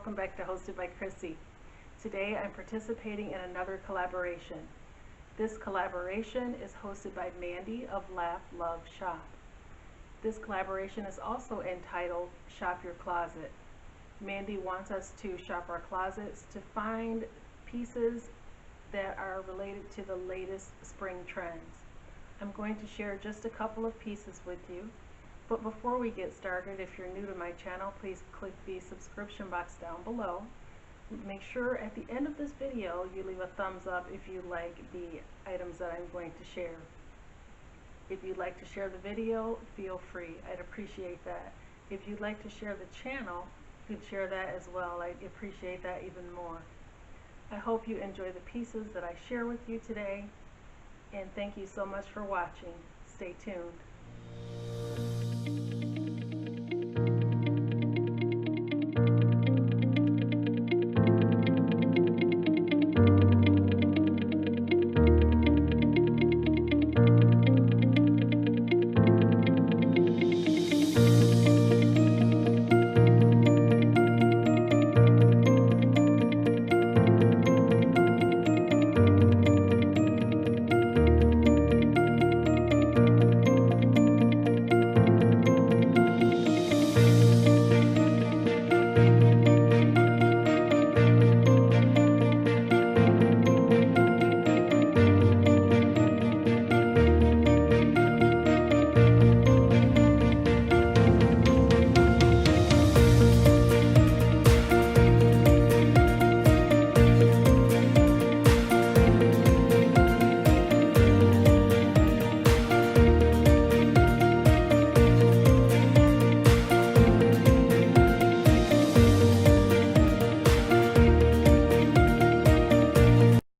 welcome back to Hosted by Chrissy. Today I'm participating in another collaboration. This collaboration is hosted by Mandy of Laugh, Love, Shop. This collaboration is also entitled Shop Your Closet. Mandy wants us to shop our closets to find pieces that are related to the latest spring trends. I'm going to share just a couple of pieces with you. But before we get started, if you're new to my channel, please click the subscription box down below. Make sure at the end of this video you leave a thumbs up if you like the items that I'm going to share. If you'd like to share the video, feel free. I'd appreciate that. If you'd like to share the channel, you could share that as well. I'd appreciate that even more. I hope you enjoy the pieces that I share with you today, and thank you so much for watching. Stay tuned.